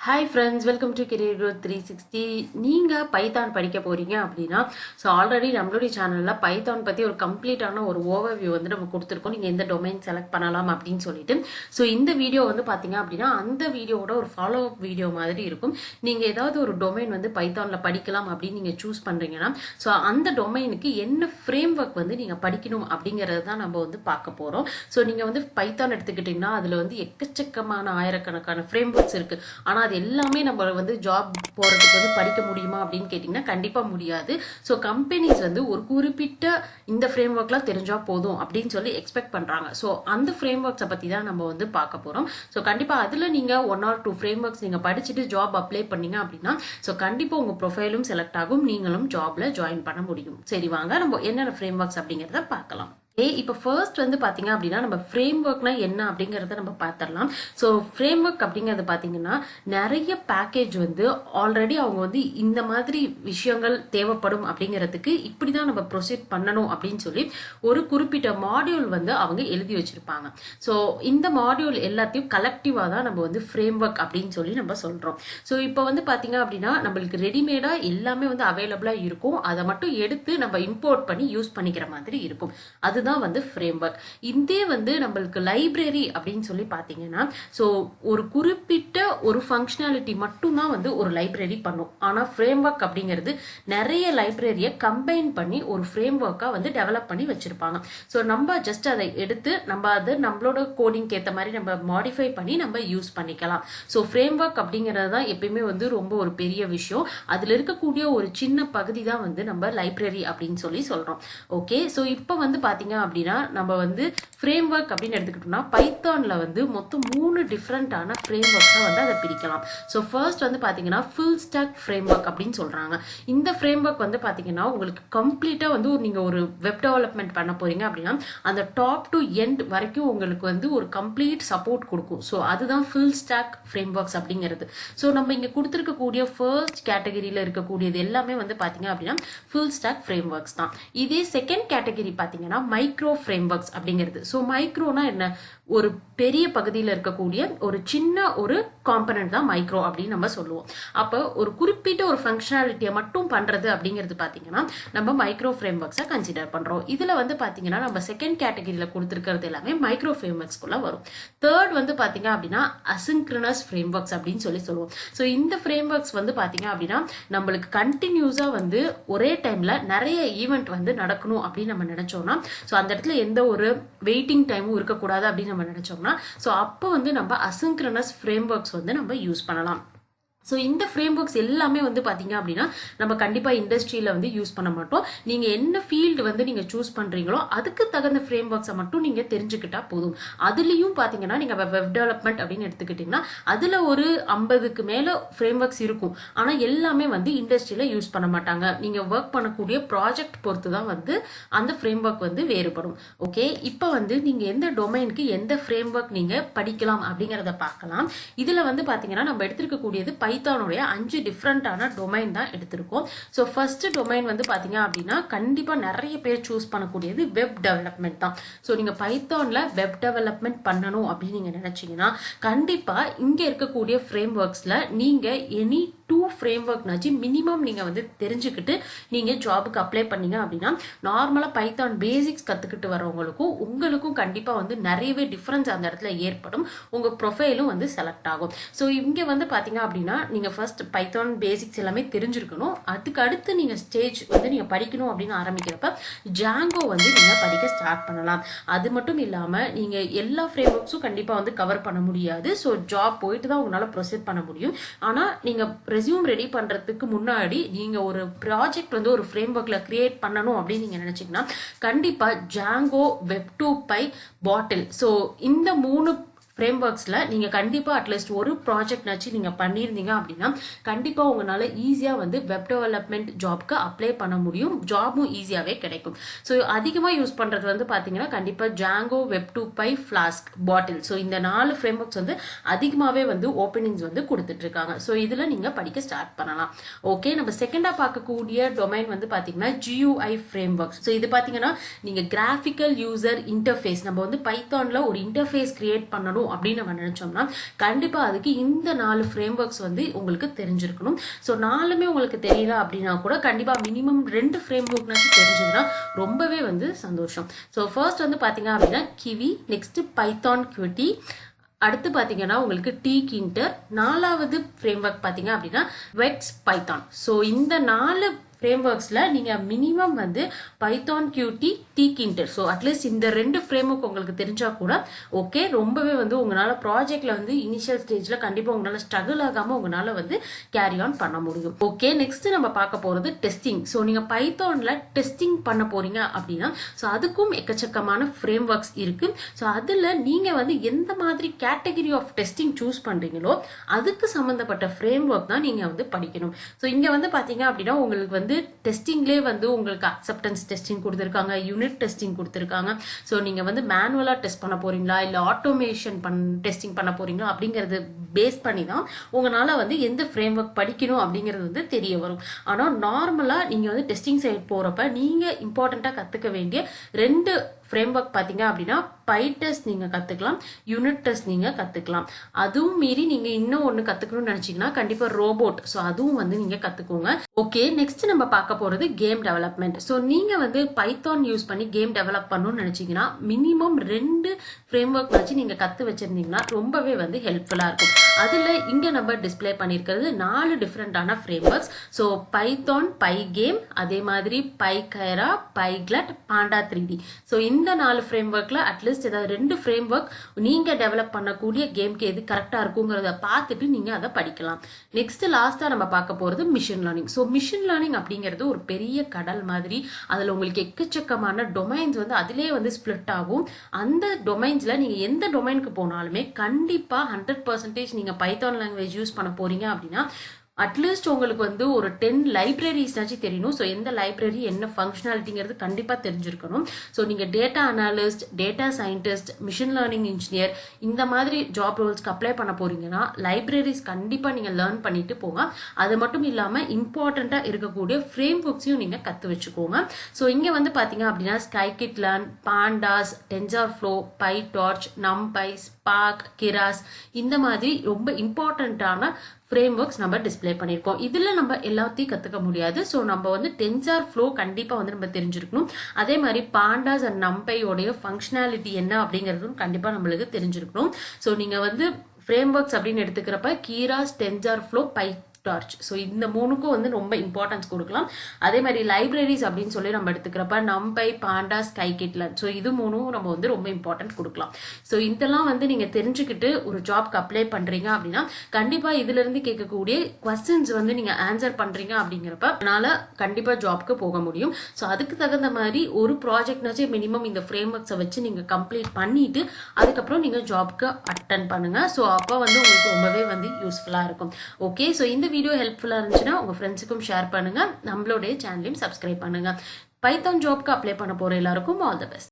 Hi friends, welcome to Career Growth 360. நீங்க Python படிக்க போறீங்க அப்படின்னா ஆல்ரெடி நம்மளுடைய சேனல்ல பைத்தான் பத்தி ஒரு கம்ப்ளீட்டான ஒரு ஓவர்வியூ வந்து நம்ம கொடுத்துருக்கோம். நீங்க எந்த டொமைன் செலக்ட் பண்ணலாம் அப்படின்னு சொல்லிட்டு. ஸோ இந்த வீடியோ வந்து பாத்தீங்க அப்படின்னா அந்த வீடியோவோட ஒரு ஃபாலோ அப் வீடியோ மாதிரி இருக்கும். நீங்க ஏதாவது ஒரு டொமைன் வந்து பைத்தான்ல படிக்கலாம் அப்படின்னு நீங்க சூஸ் பண்றீங்கன்னா ஸோ அந்த டொமைனுக்கு என்ன ஃப்ரேம் ஒர்க் வந்து நீங்க படிக்கணும் அப்படிங்கறது தான் நம்ம வந்து பார்க்க போறோம். ஸோ நீங்க வந்து பைத்தான் எடுத்துக்கிட்டீங்கன்னா அதுல வந்து எக்கச்சக்கமான ஆயிரக்கணக்கான ஃப்ரேம் ஒர்க்ஸ் இருக்கு. ஆனா அது எல்லாமே நம்ம வந்து ஜாப் போறதுக்கு வந்து படிக்க முடியுமா அப்படின்னு கேட்டீங்கன்னா கண்டிப்பா முடியாது. ஸோ கம்பெனிஸ் வந்து ஒரு குறிப்பிட்ட இந்த ஃப்ரேம் ஒர்க்லாம் தெரிஞ்சா போதும் அப்படின்னு சொல்லி எக்ஸ்பெக்ட் பண்றாங்க. ஸோ அந்த ஃப்ரேம் ஒர்க்ஸை பத்தி தான் நம்ம வந்து பார்க்க போறோம். ஸோ கண்டிப்பா அதுல நீங்க 1 or 2 ஃப்ரேம் ஒர்க்ஸ் நீங்க படிச்சுட்டு ஜாப் அப்ளை பண்ணீங்க அப்படின்னா ஸோ கண்டிப்பா உங்க ப்ரொஃபைலும் செலக்ட் ஆகும், நீங்களும் ஜாப்ல ஜாயின் பண்ண முடியும். சரி வாங்க நம்ம என்னென்ன ஃப்ரேம் ஒர்க்ஸ் அப்படிங்கறத பார்க்கலாம். இப்போ ஃபர்ஸ்ட் வந்து பாத்தீங்க அப்படின்னா நம்ம ஃப்ரேம் ஒர்க்னா என்ன அப்படிங்கறத நம்ம பார்த்துடலாம். ஸோ ஃப்ரேம் ஒர்க் அப்படிங்கறது பாத்தீங்கன்னா நிறைய பேக்கேஜ் வந்து ஆல்ரெடி அவங்க வந்து இந்த மாதிரி விஷயங்கள் தேவைப்படும் அப்படிங்கிறதுக்கு இப்படிதான் நம்ம ப்ரொசீட் பண்ணணும் அப்படின்னு சொல்லி ஒரு குறிப்பிட்ட மாடியூல் வந்து அவங்க எழுதி வச்சிருப்பாங்க. ஸோ இந்த மாடியூல் எல்லாத்தையும் கலெக்டிவா தான் நம்ம வந்து ஃப்ரேம் ஒர்க் அப்படின்னு சொல்லி நம்ம சொல்றோம். ஸோ இப்போ வந்து பாத்தீங்க அப்படின்னா நம்மளுக்கு ரெடிமேடா எல்லாமே வந்து அவைலபிளா இருக்கும். அதை மட்டும் எடுத்து நம்ம இம்போர்ட் பண்ணி யூஸ் பண்ணிக்கிற மாதிரி இருக்கும். அது தான் வந்து ஃப்ரேம் ஒர்க். இதே வந்து நம்மளுக்கு லைப்ரரி அப்படின்னு சொல்லி பாத்தீங்கன்னா சோ ஒரு குறிப்பிட்ட ஒரு ஃபங்க்ஷனாலிட்டி மட்டும் தான் வந்து ஒரு லைப்ரரி பண்ணும். ஆனா ஃப்ரேம் ஒர்க் அப்படிங்கிறது நிறைய லைப்ரரியை கம்பைன் பண்ணி ஒரு ஃப்ரேம் ஒர்க்கா வந்து டெவலப் பண்ணி வச்சிருப்பாங்க. சோ நம்ம ஜஸ்ட் அதை எடுத்து நம்ம அதை நம்மளோட கோடிங் ஏத்த மாதிரி நம்ம மாடிஃபை பண்ணி நம்ம யூஸ் பண்ணிக்கலாம். சோ ஃப்ரேம் ஒர்க் அப்படிங்கிறது தான் எப்பயுமே வந்து ரொம்ப ஒரு பெரிய விஷயம். அதுல இருக்கக்கூடிய ஒரு சின்ன பகுதி தான் வந்து நம்ம லைப்ரரி அப்படின்னு சொல்லி சொல்றோம். ஓகே, சோ இப்போ வந்து பாத்தீங்க அப்படின்னா நம்ம வந்து ஃப்ரேம் ஒர்க் அப்படின்னு எடுத்துக்கிட்டோம்னா பைத்தான்ல வந்து மொத்தம் 3 டிஃப்ரெண்டான ஃப்ரேம் ஒர்க்ஸை வந்து அதை பிரிக்கலாம். ஸோ ஃபர்ஸ்ட் வந்து பாத்தீங்கன்னா ஃபுல் ஸ்டாக் ஃப்ரேம் ஒர்க் அப்படின்னு சொல்றாங்க. இந்த ஃப்ரேம் ஒர்க் வந்து பாத்தீங்கன்னா உங்களுக்கு கம்ப்ளீட்டா வந்து நீங்க ஒரு வெப் டெவலப்மெண்ட் பண்ண போறீங்க அப்படின்னா அந்த டாப் டு எண்ட் வரைக்கும் உங்களுக்கு வந்து ஒரு கம்ப்ளீட் சப்போர்ட் கொடுக்கும். ஸோ அதுதான் ஃபுல் ஸ்டாக் ஃப்ரேம் ஒர்க்ஸ் அப்படிங்கிறது. ஸோ நம்ம இங்க கொடுத்துருக்கக்கூடிய ஃபர்ஸ்ட் கேட்டகரியில இருக்கக்கூடியது எல்லாமே வந்து பாத்தீங்க அப்படின்னா ஃபுல் ஸ்டாக் ஃப்ரேம் ஒர்க்ஸ் தான். இதே செகண்ட் கேட்டகரி பாத்தீங்கன்னா மைக்ரோ ஃப்ரேம் ஒர்க்ஸ் அப்படிங்கிறது. ஸோ மைக்ரோனா என்ன, ஒரு பெரிய பகுதியில் இருக்கக்கூடிய ஒரு சின்ன ஒரு காம்பனன்ட் தான் மைக்ரோ அப்படின்னு நம்ம சொல்லுவோம். அப்போ ஒரு குறிப்பிட்ட ஒரு ஃபங்க்ஷனாலிட்டியை மட்டும் பண்றது அப்படிங்கிறது பாத்தீங்கன்னா நம்ம மைக்ரோ ஃப்ரேம் ஒர்க்ஸை கன்சிடர் பண்றோம். இதுல வந்து பாத்தீங்கன்னா நம்ம செகண்ட் கேட்டகரியில கொடுத்துருக்கிறது எல்லாமே மைக்ரோ ஃப்ரேம் ஒர்க்ஸ்குள்ள வரும். தேர்ட் வந்து பாத்தீங்க அப்படின்னா அசின்க்ரோனஸ் ஃப்ரேம் ஒர்க்ஸ் அப்படின்னு சொல்லி சொல்லுவோம். ஸோ இந்த ஃப்ரேம் ஒர்க்ஸ் வந்து பாத்தீங்க அப்படின்னா நம்மளுக்கு கண்டினியூஸா வந்து ஒரே டைம்ல நிறைய ஈவெண்ட் வந்து நடக்கணும் அப்படின்னு நம்ம நினைச்சோம்னா ஸோ அந்த இடத்துல எந்த ஒரு வெயிட்டிங் டைமும் இருக்கக்கூடாது அப்படின்னு நம்ம நினைச்சோம்னா ஸோ அப்போ வந்து நம்ம அசின்க்ரோனஸ் ஃப்ரேம் ஒர்க்ஸ் வந்து நம்ம யூஸ் பண்ணலாம். ஸோ இந்த ஃப்ரேம் ஒர்க்ஸ் எல்லாமே வந்து பார்த்தீங்க அப்படின்னா நம்ம கண்டிப்பாக இண்டஸ்ட்ரியில் வந்து யூஸ் பண்ண மாட்டோம். நீங்கள் என்ன ஃபீல்டு வந்து நீங்கள் சூஸ் பண்ணுறீங்களோ அதுக்கு தகுந்த ஃப்ரேம் ஒர்க்ஸை மட்டும் நீங்கள் தெரிஞ்சுக்கிட்டா போதும். அதுலேயும் பார்த்தீங்கன்னா நீங்கள் வெப் டெவலப்மெண்ட் அப்படின்னு எடுத்துக்கிட்டிங்கன்னா அதில் ஒரு 50க்கு மேலே ஃப்ரேம் ஒர்க்ஸ் இருக்கும். ஆனால் எல்லாமே வந்து இண்டஸ்ட்ரியில் யூஸ் பண்ண மாட்டாங்க. நீங்கள் ஒர்க் பண்ணக்கூடிய ப்ராஜெக்ட் பொறுத்து தான் வந்து அந்த ஃப்ரேம் ஒர்க் வந்து வேறுபடும். ஓகே, இப்போ வந்து நீங்கள் எந்த டொமைனுக்கு எந்த ஃப்ரேம் ஒர்க் நீங்கள் படிக்கலாம் அப்படிங்கிறத பார்க்கலாம். இதில் வந்து பார்த்தீங்கன்னா நம்ம எடுத்திருக்கக்கூடியது பைத்தானுடைய 5 டிஃப்ரெண்டான டொமைன் தான் எடுத்திருக்கோம். ஸோ ஃபர்ஸ்ட் டொமைன் வந்து பாத்தீங்க அப்படின்னா கண்டிப்பா நிறைய பேர் சூஸ் பண்ணக்கூடியது வெப் டெவலப்மெண்ட் தான். ஸோ நீங்க பைத்தான்ல வெப் டெவலப்மெண்ட் பண்ணணும் அப்படின்னு நீங்க நினைச்சீங்கன்னா கண்டிப்பா இங்க இருக்கக்கூடிய ஃப்ரேம் ஒர்க்ஸ்ல நீங்க எனி 2 ஃப்ரேம் ஒர்க்னாச்சு மினிமம் நீங்க வந்து தெரிஞ்சுக்கிட்டு நீங்க ஜாபுக்கு அப்ளை பண்ணீங்க அப்படின்னா நார்மலா பைத்தான் பேசிக்ஸ் கத்துக்கிட்டு வரவங்களுக்கும் உங்களுக்கும் கண்டிப்பா வந்து நிறையவே டிஃபரன்ஸ் அந்த இடத்துல ஏற்படும். உங்க ப்ரொஃபைலும் வந்து செலக்ட் ஆகும். ஸோ இங்க வந்து பாத்தீங்க அப்படின்னா நீங்க ஃபர்ஸ்ட் பைத்தான் பேசிக்ஸ் எல்லாமே தெரிஞ்சிருக்கணும். அதுக்கு அடுத்து நீங்க ஸ்டேஜ் வந்து நீங்க படிக்கணும் அப்படின்னு ஆரம்பிக்கிறப்ப ஜாங்கோ வந்து நீங்க படிக்க ஸ்டார்ட் பண்ணலாம். அது மட்டும் இல்லாம நீங்க எல்லா ஃப்ரேம் ஒர்க்ஸும் கண்டிப்பா வந்து கவர் பண்ண முடியாது. ஸோ ஜாப் போயிட்டு தான் உங்களால ப்ரொசீட் பண்ண முடியும். ஆனா நீங்க ரெஸ்யூம் ரெடி பண்றதுக்கு முன்னாடி நீங்க ஒரு ப்ராஜெக்ட் வந்து ஒரு ஃப்ரேம் ஒர்க்ல கிரியேட் பண்ணணும் அப்படின்னு நீங்க நினைச்சீங்கன்னா கண்டிப்பா ஜாங்கோ, வெப் டு பை, பாட்டில் ஸோ இந்த 3 ஃப்ரேம் ஒர்க்ஸ்ல நீங்க கண்டிப்பா அட்லீஸ்ட் ஒரு ப்ராஜெக்ட் நச்சு நீங்க பண்ணியிருந்தீங்க அப்படின்னா கண்டிப்பா உங்களால ஈஸியா வந்து வெப் டெவலப்மெண்ட் ஜாப்க்கு அப்ளை பண்ண முடியும். ஜாபும் ஈஸியாவே கிடைக்கும். ஸோ அதிகமா யூஸ் பண்றது வந்து பாத்தீங்கன்னா கண்டிப்பா ஜாங்கோ, வெப் டு பை, ஃபிளாஸ்க், பாட்டில் ஸோ இந்த 4 ஃப்ரேம் ஒர்க்ஸ் வந்து அதிகமாவே வந்து ஓப்பனிங்ஸ் வந்து கொடுத்துட்டு இருக்காங்க. ஸோ இதுல நீங்க படிக்க ஸ்டார்ட் பண்ணலாம். ஓகே, நம்ம செகண்டா பார்க்கக்கூடிய டொமைன் வந்து பாத்தீங்கன்னா GUI ஃப்ரேம் ஒர்க்ஸ். ஸோ இது பாத்தீங்கன்னா நீங்க கிராஃபிக்கல் யூசர் இன்டர்ஃபேஸ் நம்ம வந்து பைத்தான்ல ஒரு இன்டர்ஃபேஸ் கிரியேட் பண்ணணும் பண்ணணும் அப்படின்னு நம்ம நினைச்சோம்னா கண்டிப்பா அதுக்கு இந்த 4 ஃப்ரேம் ஒர்க்ஸ் வந்து உங்களுக்கு தெரிஞ்சிருக்கணும். ஸோ 4மே உங்களுக்கு தெரியல அப்படின்னா கூட கண்டிப்பா மினிமம் 2 ஃப்ரேம் ஒர்க்னாச்சும் தெரிஞ்சதுன்னா ரொம்பவே வந்து சந்தோஷம். ஸோ ஃபர்ஸ்ட் வந்து பாத்தீங்க அப்படின்னா கிவி, நெக்ஸ்ட் பைத்தான் QT, அடுத்து பாத்தீங்கன்னா உங்களுக்கு டீகிண்டர், 4வது ஃப்ரேம் ஒர்க் பாத்தீங்க அப்படின்னா வெக்ஸ் பைத்தான். ஸோ இந்த 4 ஃப்ரேம் ஒர்க்ஸ்ல நீங்க மினிமம் வந்து பைத்தான் QT டீகிண்டர், ஸோ அட்லீஸ்ட் இந்த 2 ஃப்ரேம் ஒர்க் உங்களுக்கு தெரிஞ்சா கூட ஓகே, ரொம்பவே வந்து உங்களால ப்ராஜெக்ட்ல வந்து இனிஷியல் ஸ்டேஜ்ல கண்டிப்பா உங்களால ஸ்ட்ரகிள் ஆகாம உங்களால வந்து கேரி ஆன் பண்ண முடியும். ஓகே, நெக்ஸ்ட் நம்ம பார்க்க போறது டெஸ்டிங். ஸோ நீங்க பைத்தான்ல டெஸ்டிங் பண்ண போறீங்க அப்படின்னா ஸோ அதுக்கும் எக்கச்சக்கமான ஃப்ரேம் ஒர்க்ஸ் இருக்கு. ஸோ அதுல நீங்க வந்து எந்த மாதிரி கேட்டகரி ஆஃப் டெஸ்டிங் சூஸ் பண்றீங்களோ அதுக்கு சம்பந்தப்பட்ட ஃப்ரேம் ஒர்க் தான் நீங்க வந்து படிக்கணும். ஸோ இங்க வந்து பாத்தீங்க அப்படின்னா உங்களுக்கு வந்து டெஸ்டிங்லேயே வந்து உங்களுக்கு அக்செப்டன்ஸ் டெஸ்டிங் கொடுத்துருக்காங்க, யூனிட் டெஸ்டிங் கொடுத்துருக்காங்க. ஸோ நீங்க வந்து மேனுவலா டெஸ்ட் பண்ண போறீங்களா இல்ல ஆட்டோமேஷன் டெஸ்டிங் பண்ண போறீங்களா அப்படிங்கறது பேஸ் பண்ணி தான் உங்களால வந்து எந்த ஃப்ரேம் ஒர்க் படிக்கணும் அப்படிங்கிறது வந்து தெரிய வரும். ஆனா நார்மலா நீங்க வந்து டெஸ்டிங் சைட் போறப்ப நீங்க இம்பார்ட்டண்டா கத்துக்க வேண்டிய 2 ஃப்ரேம் ஒர்க் பாத்தீங்க அப்படின்னா பை டெஸ்ட் நீங்க கத்துக்கலாம், யூனிட் டெஸ்ட் நீங்க கத்துக்கலாம். அதுவும் மீறி நீங்க இன்னும் ஒண்ணு கத்துக்கணும்னு நினைச்சீங்கன்னா கண்டிப்பா ரோபோட், ஸோ அதுவும் வந்து நீங்க கத்துக்கோங்க. ஓகே, நெக்ஸ்ட் நம்ம பார்க்க போறது கேம் டெவலப்மெண்ட். ஸோ நீங்க வந்து பைத்தான் யூஸ் பண்ணி கேம் டெவலப் பண்ணணும்னு நினைச்சீங்கன்னா மினிமம் 2 ஃப்ரேம் ஒர்க் வச்சு நீங்க கத்து வச்சிருந்தீங்கன்னா ரொம்பவே வந்து ஹெல்ப்ஃபுல்லா இருக்கும். அதுல இங்க நம்ம டிஸ்பிளே பண்ணிருக்கிறது 4 டிஃப்ரெண்டான frameworks. So Python, pygame, அதே மாதிரி பைகைரா, பைக்லட், பாண்டா 3D. ஸோ இந்த 4 ஃப்ரேம் ஒர்க்ல அட்லீஸ்ட் ஏதாவது 2 ஃப்ரேம் ஒர்க் நீங்க டெவலப் பண்ணக்கூடிய கேம்க்கு எது கரெக்டா இருக்குங்கிறத பார்த்துட்டு நீங்க அதை படிக்கலாம். நெக்ஸ்ட் லாஸ்டா நம்ம பார்க்க போறது machine learning. So machine learning அப்படிங்கிறது ஒரு பெரிய கடல் மாதிரி. அதுல உங்களுக்கு எக்கச்சக்கமான டொமைன்ஸ் வந்து அதிலே வந்து ஸ்பிளிட் ஆகும். அந்த டொமைன்ஸ்ல நீங்க எந்த டொமைனுக்கு போனாலுமே கண்டிப்பா 100% நீங்க பைத்தான் லாங்குவேஜ் யூஸ் பண்ண போறீங்க அப்படின்னா அட்லீஸ்ட் உங்களுக்கு வந்து ஒரு 10 லைப்ரரிஸ்னாச்சும் தெரியணும். ஸோ எந்த லைப்ரரி என்ன ஃபங்க்ஷனாலிட்டிங்கிறது கண்டிப்பாக தெரிஞ்சிருக்கணும். ஸோ நீங்கள் data analyst, data scientist, machine learning engineer இந்த மாதிரி ஜாப் ரோல்ஸ்க்கு அப்ளை பண்ண போறீங்கன்னா லைப்ரரிஸ் கண்டிப்பாக நீங்கள் லேர்ன் பண்ணிட்டு போங்க. அது மட்டும் இல்லாமல் இம்பார்ட்டண்ட்டாக இருக்கக்கூடிய ஃப்ரேம் ஒர்க்ஸையும் நீங்கள் கற்று வச்சுக்கோங்க. ஸோ இங்கே வந்து பார்த்தீங்க அப்படின்னா Scikit-learn, பாண்டாஸ், டென்சார்ஃப்ளோ, பைடார்ச், நம்பை, ஸ்பார்க், கிராஸ் இந்த மாதிரி ரொம்ப இம்பார்ட்டண்ட்டான ஃப்ரேம் ஒர்க்ஸ் நம்ம டிஸ்பிளே பண்ணியிருக்கோம். இதுல நம்ம எல்லாத்தையும் கத்துக்க முடியாது. ஸோ நம்ம வந்து டென்சார்ஃப்ளோ கண்டிப்பா வந்து நம்ம தெரிஞ்சிருக்கணும். அதே மாதிரி பாண்டாஸ் அண்ட் நம்பையோடைய ஃபங்க்ஷனாலிட்டி என்ன அப்படிங்கிறதும் கண்டிப்பா நம்மளுக்கு தெரிஞ்சிருக்கணும். ஸோ நீங்க வந்து ஃப்ரேம் ஒர்க்ஸ் அப்படின்னு எடுத்துக்கிறப்ப கீராஸ், டென்சார்ஃப்ளோ, டார்ச், ஸோ இந்த 3க்கும் வந்து ரொம்ப இம்பார்ட்டன்ஸ் கொடுக்கலாம். அதே மாதிரி லைப்ரரிஸ் அப்படின்னு சொல்லி நம்ம எடுத்துக்கிறப்ப நம்பை, பாண்டா, Scikit-learn, ஸோ இது 3ம் நம்ம வந்து ரொம்ப இம்பார்ட்டன்ட் கொடுக்கலாம். ஸோ இதெல்லாம் வந்து நீங்க தெரிஞ்சுக்கிட்டு ஒரு ஜாப்க்கு அப்ளை பண்றீங்க அப்படின்னா கண்டிப்பா இதுல இருந்து கேட்கக்கூடிய கொஸ்டின்ஸ் வந்து நீங்க ஆன்சர் பண்றீங்க அப்படிங்கிறப்ப அதனால கண்டிப்பா ஜாப்க்கு போக முடியும். ஸோ அதுக்கு தகுந்த மாதிரி ஒரு ப்ராஜெக்ட்னாச்சும் மினிமம் இந்த ஃப்ரேம் ஒர்க்ஸை வச்சு நீங்க கம்ப்ளீட் பண்ணிட்டு அதுக்கப்புறம் நீங்க ஜாப்க்கு அட்டன் பண்ணுங்க. ஸோ அப்போ வந்து உங்களுக்கு ரொம்பவே வந்து யூஸ்ஃபுல்லா இருக்கும். ஓகே, ஸோ இந்த வீடியோ ஹெல்ப்ஃபுல்லா இருந்துச்சுன்னா உங்க ஃப்ரெண்ட்ஸுக்கும் ஷேர் பண்ணுங்க. நம்மளுடைய சேனலையும் சப்ஸ்கிரைப் பண்ணுங்க. பைத்தான் ஜாப்க்கு அப்ளை பண்ண போற எல்லாருக்கும் ஆல் தி பெஸ்ட்.